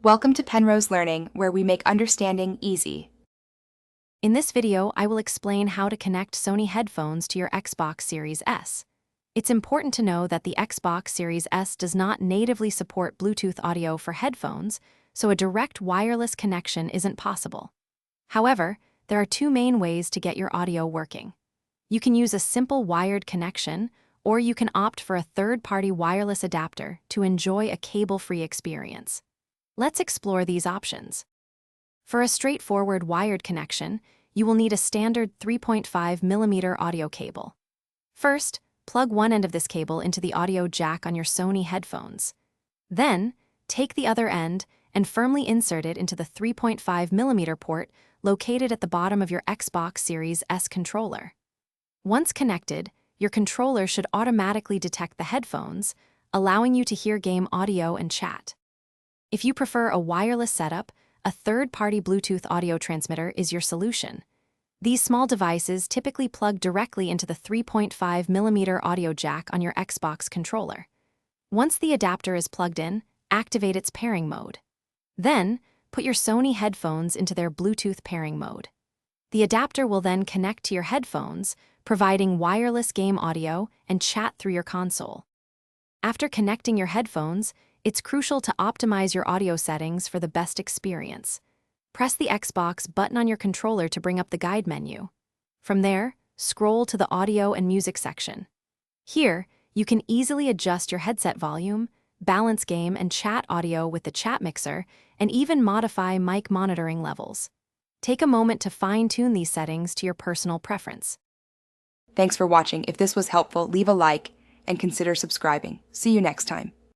Welcome to Penrose Learning, where we make understanding easy. In this video, I will explain how to connect Sony headphones to your Xbox Series S. It's important to know that the Xbox Series S does not natively support Bluetooth audio for headphones, so a direct wireless connection isn't possible. However, there are two main ways to get your audio working. You can use a simple wired connection, or you can opt for a third-party wireless adapter to enjoy a cable-free experience. Let's explore these options. For a straightforward wired connection, you will need a standard 3.5mm audio cable. First, plug one end of this cable into the audio jack on your Sony headphones. Then, take the other end and firmly insert it into the 3.5mm port located at the bottom of your Xbox Series S controller. Once connected, your controller should automatically detect the headphones, allowing you to hear game audio and chat. If you prefer a wireless setup, a third-party Bluetooth audio transmitter is your solution. These small devices typically plug directly into the 3.5mm audio jack on your Xbox controller. Once the adapter is plugged in, activate its pairing mode. Then, put your Sony headphones into their Bluetooth pairing mode. The adapter will then connect to your headphones, providing wireless game audio and chat through your console. After connecting your headphones, it's crucial to optimize your audio settings for the best experience. Press the Xbox button on your controller to bring up the guide menu. From there, scroll to the Audio and Music section. Here, you can easily adjust your headset volume, balance game and chat audio with the chat mixer, and even modify mic monitoring levels. Take a moment to fine-tune these settings to your personal preference. Thanks for watching. If this was helpful, leave a like and consider subscribing. See you next time.